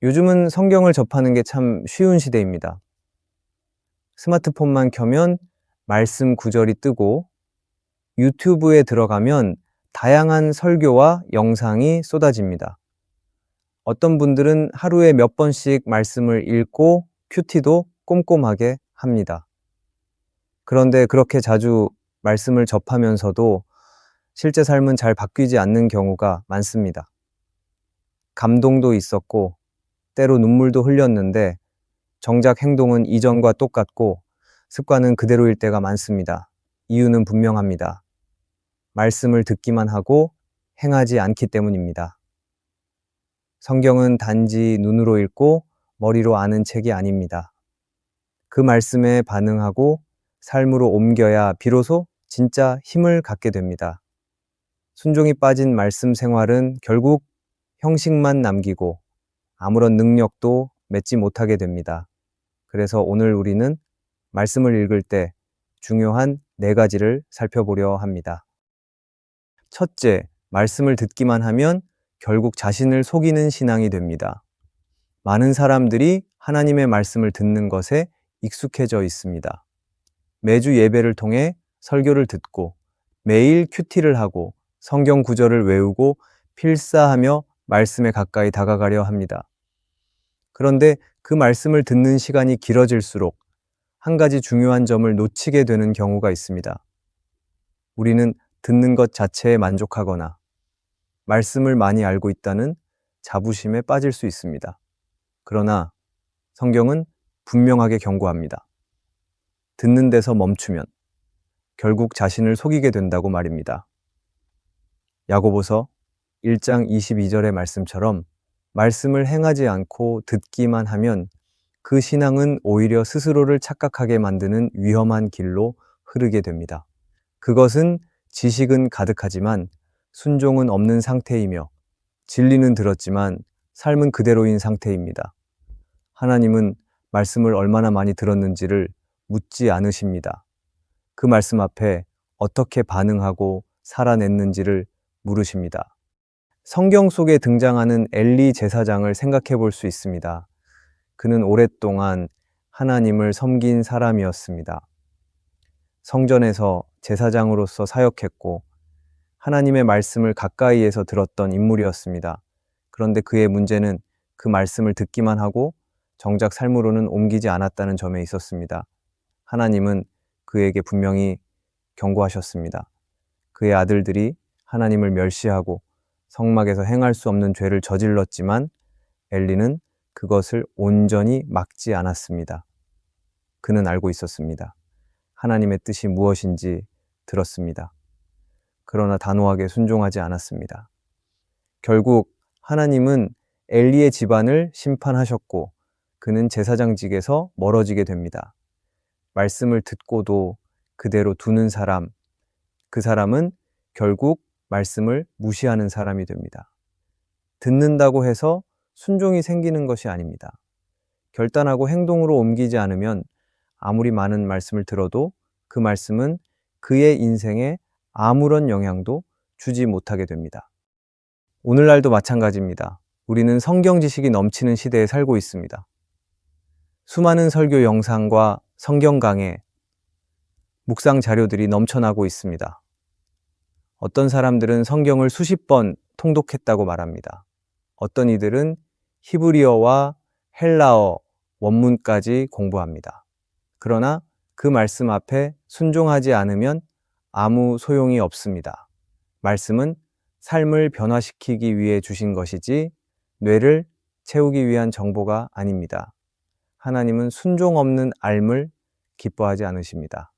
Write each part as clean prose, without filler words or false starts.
요즘은 성경을 접하는 게 참 쉬운 시대입니다. 스마트폰만 켜면 말씀 구절이 뜨고 유튜브에 들어가면 다양한 설교와 영상이 쏟아집니다. 어떤 분들은 하루에 몇 번씩 말씀을 읽고 큐티도 꼼꼼하게 합니다. 그런데 그렇게 자주 말씀을 접하면서도 실제 삶은 잘 바뀌지 않는 경우가 많습니다. 감동도 있었고 때로 눈물도 흘렸는데 정작 행동은 이전과 똑같고 습관은 그대로일 때가 많습니다. 이유는 분명합니다. 말씀을 듣기만 하고 행하지 않기 때문입니다. 성경은 단지 눈으로 읽고 머리로 아는 책이 아닙니다. 그 말씀에 반응하고 삶으로 옮겨야 비로소 진짜 힘을 갖게 됩니다. 순종이 빠진 말씀 생활은 결국 형식만 남기고 아무런 능력도 맺지 못하게 됩니다. 그래서 오늘 우리는 말씀을 읽을 때 중요한 4가지를 살펴보려 합니다. 첫째, 말씀을 듣기만 하면 결국 자신을 속이는 신앙이 됩니다. 많은 사람들이 하나님의 말씀을 듣는 것에 익숙해져 있습니다. 매주 예배를 통해 설교를 듣고 매일 큐티를 하고 성경 구절을 외우고 필사하며 말씀에 가까이 다가가려 합니다. 그런데 그 말씀을 듣는 시간이 길어질수록 한 가지 중요한 점을 놓치게 되는 경우가 있습니다. 우리는 듣는 것 자체에 만족하거나 말씀을 많이 알고 있다는 자부심에 빠질 수 있습니다. 그러나 성경은 분명하게 경고합니다. 듣는 데서 멈추면 결국 자신을 속이게 된다고 말입니다. 야고보서 1장 22절의 말씀처럼 말씀을 행하지 않고 듣기만 하면 그 신앙은 오히려 스스로를 착각하게 만드는 위험한 길로 흐르게 됩니다. 그것은 지식은 가득하지만 순종은 없는 상태이며 진리는 들었지만 삶은 그대로인 상태입니다. 하나님은 말씀을 얼마나 많이 들었는지를 묻지 않으십니다. 그 말씀 앞에 어떻게 반응하고 살아냈는지를 물으십니다. 성경 속에 등장하는 엘리 제사장을 생각해 볼 수 있습니다. 그는 오랫동안 하나님을 섬긴 사람이었습니다. 성전에서 제사장으로서 사역했고 하나님의 말씀을 가까이에서 들었던 인물이었습니다. 그런데 그의 문제는 그 말씀을 듣기만 하고 정작 삶으로는 옮기지 않았다는 점에 있었습니다. 하나님은 그에게 분명히 경고하셨습니다. 그의 아들들이 하나님을 멸시하고 성막에서 행할 수 없는 죄를 저질렀지만 엘리는 그것을 온전히 막지 않았습니다. 그는 알고 있었습니다. 하나님의 뜻이 무엇인지 들었습니다. 그러나 단호하게 순종하지 않았습니다. 결국 하나님은 엘리의 집안을 심판하셨고 그는 제사장직에서 멀어지게 됩니다. 말씀을 듣고도 그대로 두는 사람, 그 사람은 결국 말씀을 무시하는 사람이 됩니다. 듣는다고 해서 순종이 생기는 것이 아닙니다. 결단하고 행동으로 옮기지 않으면 아무리 많은 말씀을 들어도 그 말씀은 그의 인생에 아무런 영향도 주지 못하게 됩니다. 오늘날도 마찬가지입니다. 우리는 성경 지식이 넘치는 시대에 살고 있습니다. 수많은 설교 영상과 성경 강해, 묵상 자료들이 넘쳐나고 있습니다. 어떤 사람들은 성경을 수십 번 통독했다고 말합니다. 어떤 이들은 히브리어와 헬라어 원문까지 공부합니다. 그러나 그 말씀 앞에 순종하지 않으면 아무 소용이 없습니다. 말씀은 삶을 변화시키기 위해 주신 것이지 뇌를 채우기 위한 정보가 아닙니다. 하나님은 순종 없는 앓음을 기뻐하지 않으십니다.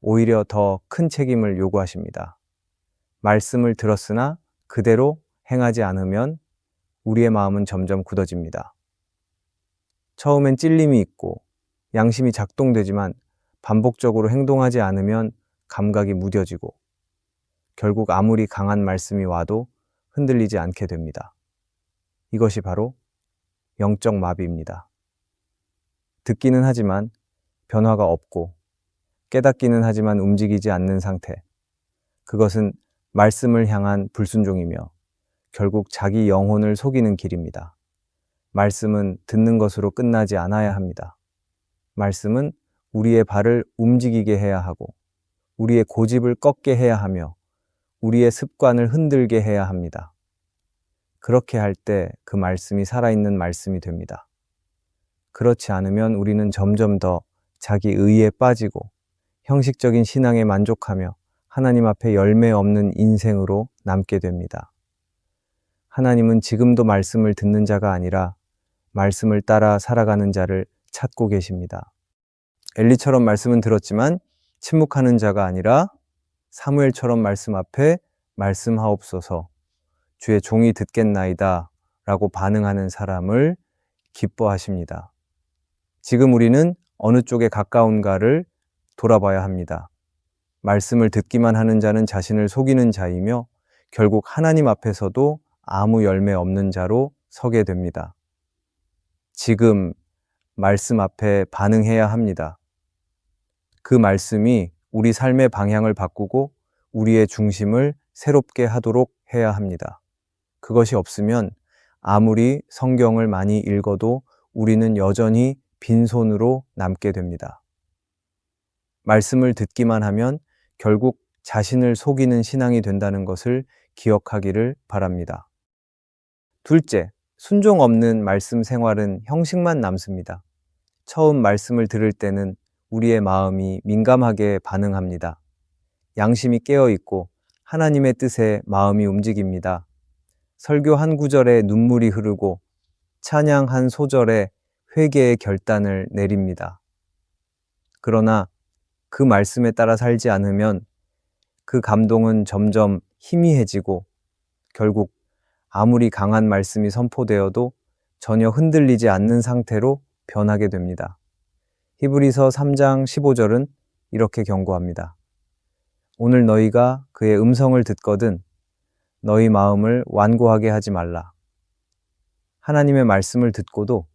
오히려 더 큰 책임을 요구하십니다. 말씀을 들었으나 그대로 행하지 않으면 우리의 마음은 점점 굳어집니다. 처음엔 찔림이 있고 양심이 작동되지만 반복적으로 행동하지 않으면 감각이 무뎌지고 결국 아무리 강한 말씀이 와도 흔들리지 않게 됩니다. 이것이 바로 영적 마비입니다. 듣기는 하지만 변화가 없고 깨닫기는 하지만 움직이지 않는 상태. 그것은 말씀을 향한 불순종이며 결국 자기 영혼을 속이는 길입니다. 말씀은 듣는 것으로 끝나지 않아야 합니다. 말씀은 우리의 발을 움직이게 해야 하고, 우리의 고집을 꺾게 해야 하며, 우리의 습관을 흔들게 해야 합니다. 그렇게 할 때 그 말씀이 살아있는 말씀이 됩니다. 그렇지 않으면 우리는 점점 더 자기 의에 빠지고 형식적인 신앙에 만족하며 하나님 앞에 열매 없는 인생으로 남게 됩니다. 하나님은 지금도 말씀을 듣는 자가 아니라 말씀을 따라 살아가는 자를 찾고 계십니다. 엘리처럼 말씀은 들었지만 침묵하는 자가 아니라 사무엘처럼 말씀 앞에 말씀하옵소서, 주의 종이 듣겠나이다 라고 반응하는 사람을 기뻐하십니다. 지금 우리는 어느 쪽에 가까운가를 돌아봐야 합니다. 말씀을 듣기만 하는 자는 자신을 속이는 자이며 결국 하나님 앞에서도 아무 열매 없는 자로 서게 됩니다. 지금 말씀 앞에 반응해야 합니다. 그 말씀이 우리 삶의 방향을 바꾸고 우리의 중심을 새롭게 하도록 해야 합니다. 그것이 없으면 아무리 성경을 많이 읽어도 우리는 여전히 빈손으로 남게 됩니다. 말씀을 듣기만 하면 결국 자신을 속이는 신앙이 된다는 것을 기억하기를 바랍니다. 둘째, 순종 없는 말씀 생활은 형식만 남습니다. 처음 말씀을 들을 때는 우리의 마음이 민감하게 반응합니다. 양심이 깨어 있고 하나님의 뜻에 마음이 움직입니다. 설교 한 구절에 눈물이 흐르고 찬양 한 소절에 회개의 결단을 내립니다. 그러나 그 말씀에 따라 살지 않으면 그 감동은 점점 희미해지고 결국 아무리 강한 말씀이 선포되어도 전혀 흔들리지 않는 상태로 변하게 됩니다. 히브리서 3장 15절은 이렇게 경고합니다. 오늘 너희가 그의 음성을 듣거든 너희 마음을 완고하게 하지 말라. 하나님의 말씀을 듣고도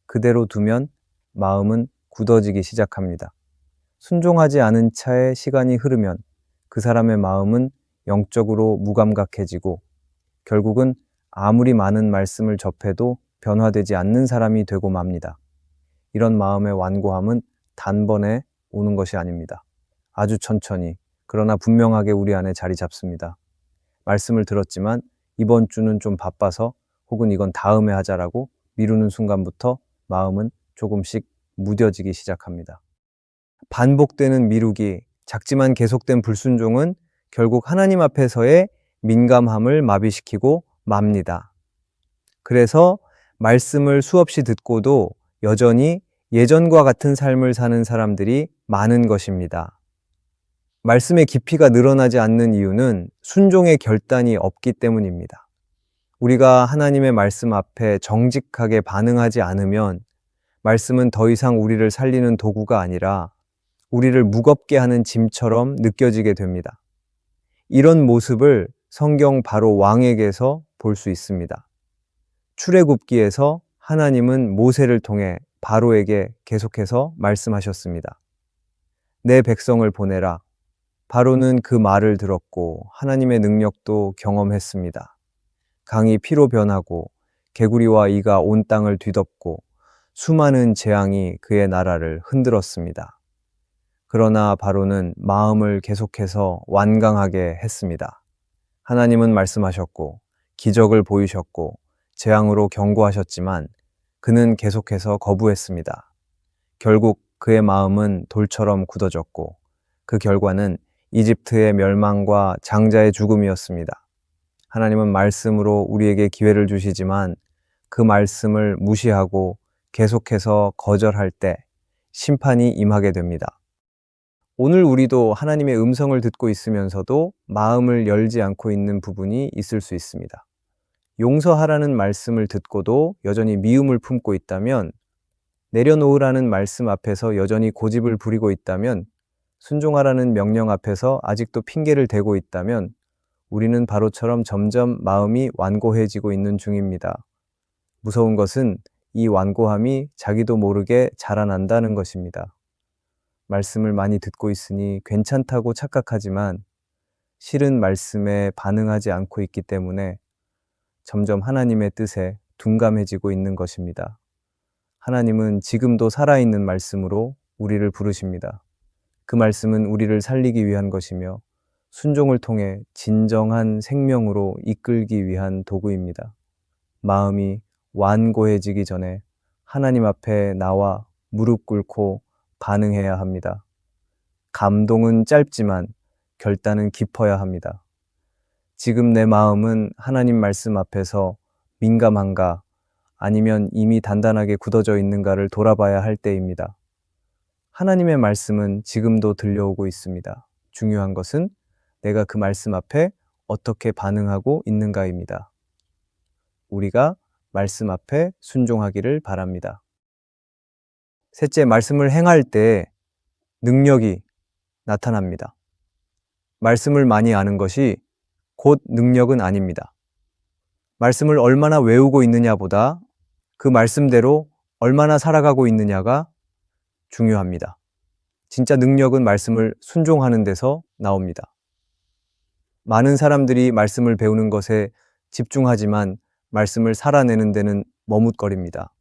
그대로 두면 마음은 굳어지기 시작합니다. 순종하지 않은 차에 시간이 흐르면 그 사람의 마음은 영적으로 무감각해지고 결국은 아무리 많은 말씀을 접해도 변화되지 않는 사람이 되고 맙니다. 이런 마음의 완고함은 단번에 오는 것이 아닙니다. 아주 천천히, 그러나 분명하게 우리 안에 자리 잡습니다. 말씀을 들었지만 이번 주는 좀 바빠서 혹은 이건 다음에 하자라고 미루는 순간부터 마음은 조금씩 무뎌지기 시작합니다. 반복되는 미루기, 작지만 계속된 불순종은 결국 하나님 앞에서의 민감함을 마비시키고 맙니다. 그래서 말씀을 수없이 듣고도 여전히 예전과 같은 삶을 사는 사람들이 많은 것입니다. 말씀의 깊이가 늘어나지 않는 이유는 순종의 결단이 없기 때문입니다. 우리가 하나님의 말씀 앞에 정직하게 반응하지 않으면 말씀은 더 이상 우리를 살리는 도구가 아니라 우리를 무겁게 하는 짐처럼 느껴지게 됩니다. 이런 모습을 성경 바로 왕에게서 볼 수 있습니다. 출애굽기에서 하나님은 모세를 통해 바로에게 계속해서 말씀하셨습니다. 내 백성을 보내라. 바로는 그 말을 들었고 하나님의 능력도 경험했습니다. 강이 피로 변하고 개구리와 이가 온 땅을 뒤덮고 수많은 재앙이 그의 나라를 흔들었습니다. 그러나 바로는 마음을 계속해서 완강하게 했습니다. 하나님은 말씀하셨고 기적을 보이셨고 재앙으로 경고하셨지만 그는 계속해서 거부했습니다. 결국 그의 마음은 돌처럼 굳어졌고 그 결과는 이집트의 멸망과 장자의 죽음이었습니다. 하나님은 말씀으로 우리에게 기회를 주시지만 그 말씀을 무시하고 계속해서 거절할 때 심판이 임하게 됩니다. 오늘 우리도 하나님의 음성을 듣고 있으면서도 마음을 열지 않고 있는 부분이 있을 수 있습니다. 용서하라는 말씀을 듣고도 여전히 미움을 품고 있다면, 내려놓으라는 말씀 앞에서 여전히 고집을 부리고 있다면, 순종하라는 명령 앞에서 아직도 핑계를 대고 있다면 우리는 바로처럼 점점 마음이 완고해지고 있는 중입니다. 무서운 것은 이 완고함이 자기도 모르게 자라난다는 것입니다. 말씀을 많이 듣고 있으니 괜찮다고 착각하지만 실은 말씀에 반응하지 않고 있기 때문에 점점 하나님의 뜻에 둔감해지고 있는 것입니다. 하나님은 지금도 살아있는 말씀으로 우리를 부르십니다. 그 말씀은 우리를 살리기 위한 것이며 순종을 통해 진정한 생명으로 이끌기 위한 도구입니다. 마음이 완고해지기 전에 하나님 앞에 나와 무릎 꿇고 반응해야 합니다. 감동은 짧지만 결단은 깊어야 합니다. 지금 내 마음은 하나님 말씀 앞에서 민감한가 아니면 이미 단단하게 굳어져 있는가를 돌아봐야 할 때입니다. 하나님의 말씀은 지금도 들려오고 있습니다. 중요한 것은 내가 그 말씀 앞에 어떻게 반응하고 있는가입니다. 우리가 말씀 앞에 순종하기를 바랍니다. 셋째, 말씀을 행할 때 능력이 나타납니다. 말씀을 많이 아는 것이 곧 능력은 아닙니다. 말씀을 얼마나 외우고 있느냐보다 그 말씀대로 얼마나 살아가고 있느냐가 중요합니다. 진짜 능력은 말씀을 순종하는 데서 나옵니다. 많은 사람들이 말씀을 배우는 것에 집중하지만 말씀을 살아내는 데는 머뭇거립니다.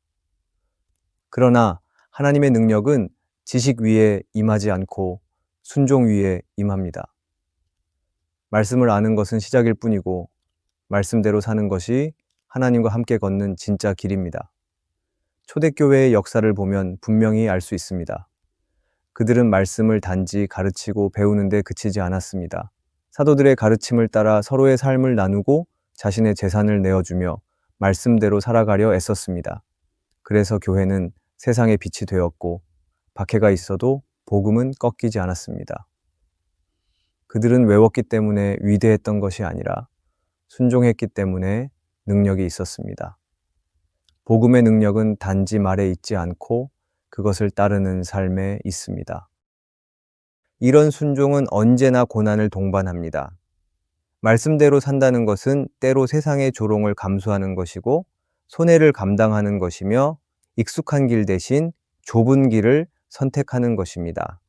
그러나 하나님의 능력은 지식 위에 임하지 않고 순종 위에 임합니다. 말씀을 아는 것은 시작일 뿐이고 말씀대로 사는 것이 하나님과 함께 걷는 진짜 길입니다. 초대교회의 역사를 보면 분명히 알 수 있습니다. 그들은 말씀을 단지 가르치고 배우는 데 그치지 않았습니다. 사도들의 가르침을 따라 서로의 삶을 나누고 자신의 재산을 내어주며 말씀대로 살아가려 애썼습니다. 그래서 교회는 세상의 빛이 되었고 박해가 있어도 복음은 꺾이지 않았습니다. 그들은 외웠기 때문에 위대했던 것이 아니라 순종했기 때문에 능력이 있었습니다. 복음의 능력은 단지 말에 있지 않고 그것을 따르는 삶에 있습니다. 이런 순종은 언제나 고난을 동반합니다. 말씀대로 산다는 것은 때로 세상의 조롱을 감수하는 것이고 손해를 감당하는 것이며 익숙한 길 대신 좁은 길을 선택하는 것입니다.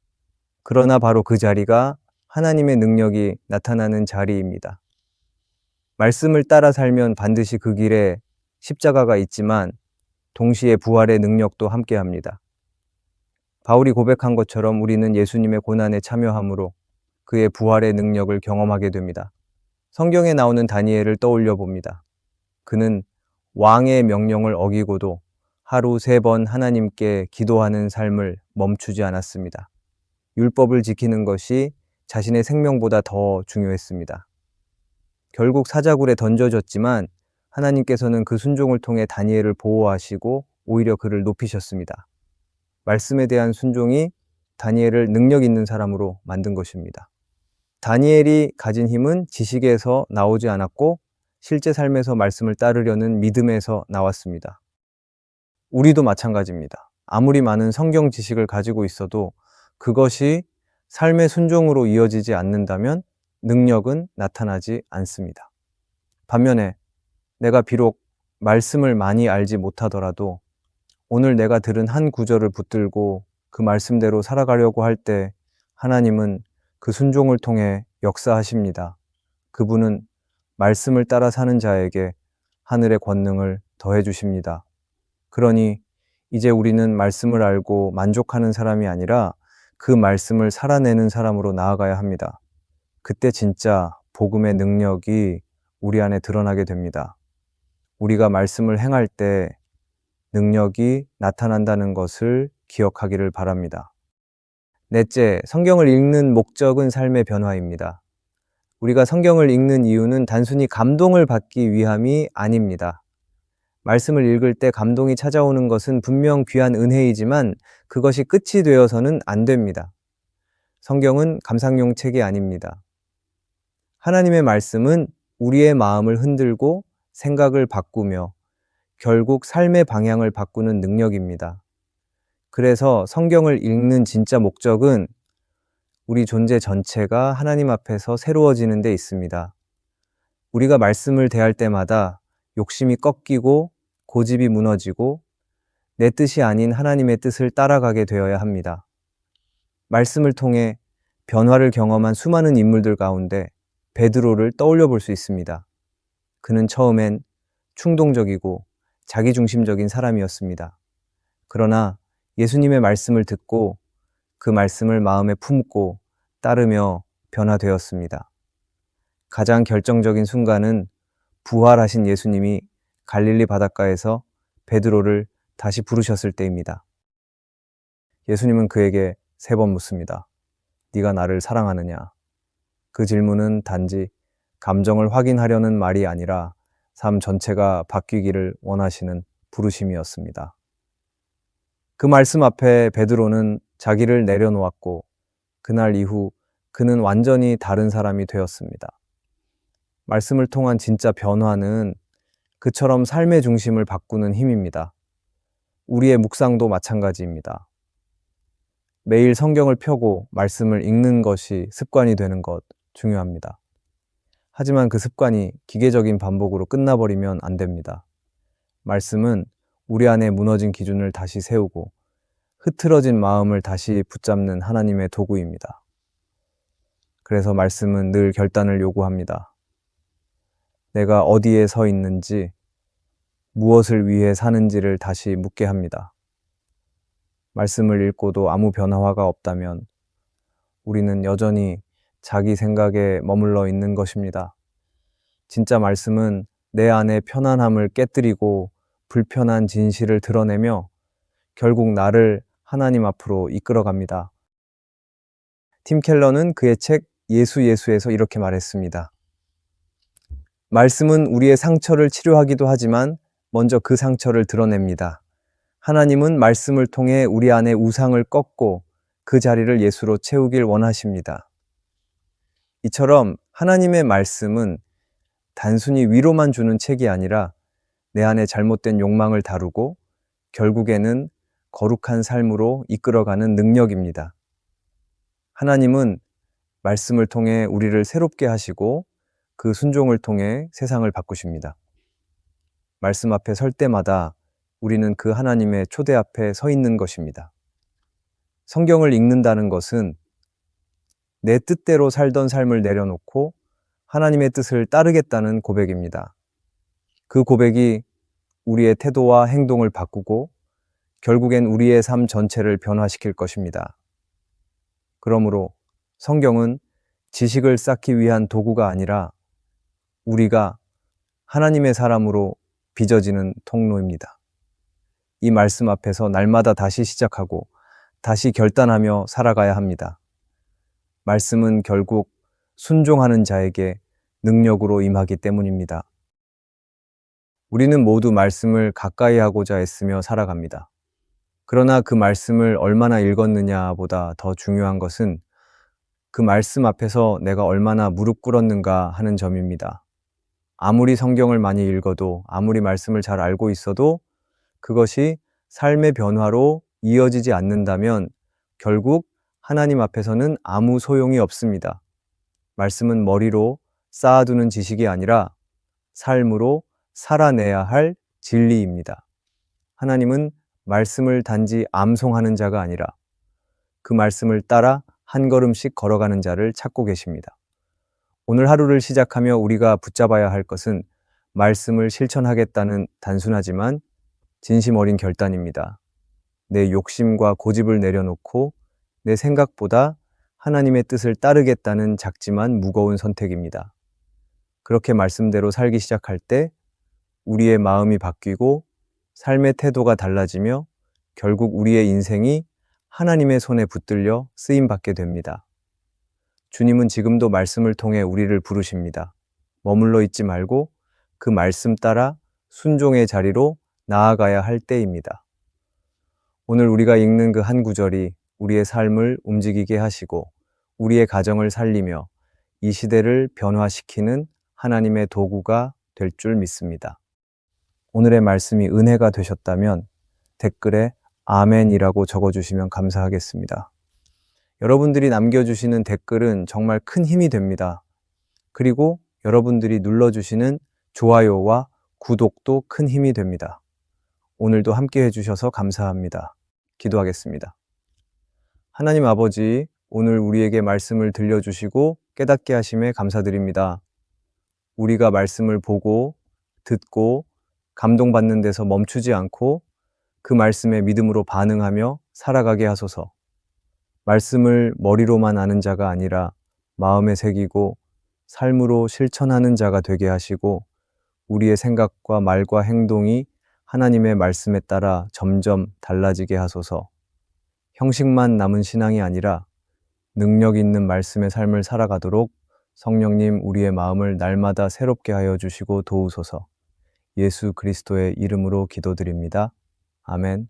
그러나 바로 그 자리가 하나님의 능력이 나타나는 자리입니다. 말씀을 따라 살면 반드시 그 길에 십자가가 있지만 동시에 부활의 능력도 함께합니다. 바울이 고백한 것처럼 우리는 예수님의 고난에 참여함으로 그의 부활의 능력을 경험하게 됩니다. 성경에 나오는 다니엘을 떠올려 봅니다. 그는 왕의 명령을 어기고도 하루 3번 하나님께 기도하는 삶을 멈추지 않았습니다. 율법을 지키는 것이 자신의 생명보다 더 중요했습니다. 결국 사자굴에 던져졌지만 하나님께서는 그 순종을 통해 다니엘을 보호하시고 오히려 그를 높이셨습니다. 말씀에 대한 순종이 다니엘을 능력 있는 사람으로 만든 것입니다. 다니엘이 가진 힘은 지식에서 나오지 않았고 실제 삶에서 말씀을 따르려는 믿음에서 나왔습니다. 우리도 마찬가지입니다. 아무리 많은 성경 지식을 가지고 있어도 그것이 삶의 순종으로 이어지지 않는다면 능력은 나타나지 않습니다. 반면에 내가 비록 말씀을 많이 알지 못하더라도 오늘 내가 들은 한 구절을 붙들고 그 말씀대로 살아가려고 할 때 하나님은 그 순종을 통해 역사하십니다. 그분은 말씀을 따라 사는 자에게 하늘의 권능을 더해 주십니다. 그러니 이제 우리는 말씀을 알고 만족하는 사람이 아니라 그 말씀을 살아내는 사람으로 나아가야 합니다. 그때 진짜 복음의 능력이 우리 안에 드러나게 됩니다. 우리가 말씀을 행할 때 능력이 나타난다는 것을 기억하기를 바랍니다. 넷째, 성경을 읽는 목적은 삶의 변화입니다. 우리가 성경을 읽는 이유는 단순히 감동을 받기 위함이 아닙니다. 말씀을 읽을 때 감동이 찾아오는 것은 분명 귀한 은혜이지만 그것이 끝이 되어서는 안 됩니다. 성경은 감상용 책이 아닙니다. 하나님의 말씀은 우리의 마음을 흔들고 생각을 바꾸며 결국 삶의 방향을 바꾸는 능력입니다. 그래서 성경을 읽는 진짜 목적은 우리 존재 전체가 하나님 앞에서 새로워지는 데 있습니다. 우리가 말씀을 대할 때마다 욕심이 꺾이고 고집이 무너지고 내 뜻이 아닌 하나님의 뜻을 따라가게 되어야 합니다. 말씀을 통해 변화를 경험한 수많은 인물들 가운데 베드로를 떠올려 볼 수 있습니다. 그는 처음엔 충동적이고 자기중심적인 사람이었습니다. 그러나 예수님의 말씀을 듣고 그 말씀을 마음에 품고 따르며 변화되었습니다. 가장 결정적인 순간은 부활하신 예수님이 갈릴리 바닷가에서 베드로를 다시 부르셨을 때입니다. 예수님은 그에게 3번 묻습니다. 네가 나를 사랑하느냐? 그 질문은 단지 감정을 확인하려는 말이 아니라 삶 전체가 바뀌기를 원하시는 부르심이었습니다. 그 말씀 앞에 베드로는 자기를 내려놓았고 그날 이후 그는 완전히 다른 사람이 되었습니다. 말씀을 통한 진짜 변화는 그처럼 삶의 중심을 바꾸는 힘입니다. 우리의 묵상도 마찬가지입니다. 매일 성경을 펴고 말씀을 읽는 것이 습관이 되는 것 중요합니다. 하지만 그 습관이 기계적인 반복으로 끝나버리면 안 됩니다. 말씀은 우리 안에 무너진 기준을 다시 세우고 흐트러진 마음을 다시 붙잡는 하나님의 도구입니다. 그래서 말씀은 늘 결단을 요구합니다. 내가 어디에 서 있는지, 무엇을 위해 사는지를 다시 묻게 합니다. 말씀을 읽고도 아무 변화가 없다면 우리는 여전히 자기 생각에 머물러 있는 것입니다. 진짜 말씀은 내 안의 편안함을 깨뜨리고 불편한 진실을 드러내며 결국 나를 하나님 앞으로 이끌어갑니다. 팀 켈러는 그의 책 예수에서 이렇게 말했습니다. 말씀은 우리의 상처를 치료하기도 하지만 먼저 그 상처를 드러냅니다. 하나님은 말씀을 통해 우리 안의 우상을 꺾고 그 자리를 예수로 채우길 원하십니다. 이처럼 하나님의 말씀은 단순히 위로만 주는 책이 아니라 내 안의 잘못된 욕망을 다루고 결국에는 거룩한 삶으로 이끌어가는 능력입니다. 하나님은 말씀을 통해 우리를 새롭게 하시고 그 순종을 통해 세상을 바꾸십니다. 말씀 앞에 설 때마다 우리는 그 하나님의 초대 앞에 서 있는 것입니다. 성경을 읽는다는 것은 내 뜻대로 살던 삶을 내려놓고 하나님의 뜻을 따르겠다는 고백입니다. 그 고백이 우리의 태도와 행동을 바꾸고 결국엔 우리의 삶 전체를 변화시킬 것입니다. 그러므로 성경은 지식을 쌓기 위한 도구가 아니라 우리가 하나님의 사람으로 빚어지는 통로입니다. 이 말씀 앞에서 날마다 다시 시작하고 다시 결단하며 살아가야 합니다. 말씀은 결국 순종하는 자에게 능력으로 임하기 때문입니다. 우리는 모두 말씀을 가까이 하고자 애쓰며 살아갑니다. 그러나 그 말씀을 얼마나 읽었느냐보다 더 중요한 것은 그 말씀 앞에서 내가 얼마나 무릎 꿇었는가 하는 점입니다. 아무리 성경을 많이 읽어도 아무리 말씀을 잘 알고 있어도 그것이 삶의 변화로 이어지지 않는다면 결국 하나님 앞에서는 아무 소용이 없습니다. 말씀은 머리로 쌓아두는 지식이 아니라 삶으로 살아내야 할 진리입니다. 하나님은 말씀을 단지 암송하는 자가 아니라 그 말씀을 따라 한 걸음씩 걸어가는 자를 찾고 계십니다. 오늘 하루를 시작하며 우리가 붙잡아야 할 것은 말씀을 실천하겠다는 단순하지만 진심 어린 결단입니다. 내 욕심과 고집을 내려놓고 내 생각보다 하나님의 뜻을 따르겠다는 작지만 무거운 선택입니다. 그렇게 말씀대로 살기 시작할 때 우리의 마음이 바뀌고 삶의 태도가 달라지며 결국 우리의 인생이 하나님의 손에 붙들려 쓰임받게 됩니다. 주님은 지금도 말씀을 통해 우리를 부르십니다. 머물러 있지 말고 그 말씀 따라 순종의 자리로 나아가야 할 때입니다. 오늘 우리가 읽는 그 한 구절이 우리의 삶을 움직이게 하시고 우리의 가정을 살리며 이 시대를 변화시키는 하나님의 도구가 될 줄 믿습니다. 오늘의 말씀이 은혜가 되셨다면 댓글에 아멘이라고 적어주시면 감사하겠습니다. 여러분들이 남겨주시는 댓글은 정말 큰 힘이 됩니다. 그리고 여러분들이 눌러주시는 좋아요와 구독도 큰 힘이 됩니다. 오늘도 함께 해주셔서 감사합니다. 기도하겠습니다. 하나님 아버지, 오늘 우리에게 말씀을 들려주시고 깨닫게 하심에 감사드립니다. 우리가 말씀을 보고 듣고 감동받는 데서 멈추지 않고 그 말씀에 믿음으로 반응하며 살아가게 하소서. 말씀을 머리로만 아는 자가 아니라 마음에 새기고 삶으로 실천하는 자가 되게 하시고 우리의 생각과 말과 행동이 하나님의 말씀에 따라 점점 달라지게 하소서. 형식만 남은 신앙이 아니라 능력 있는 말씀의 삶을 살아가도록 성령님 우리의 마음을 날마다 새롭게 하여 주시고 도우소서. 예수 그리스도의 이름으로 기도드립니다. 아멘.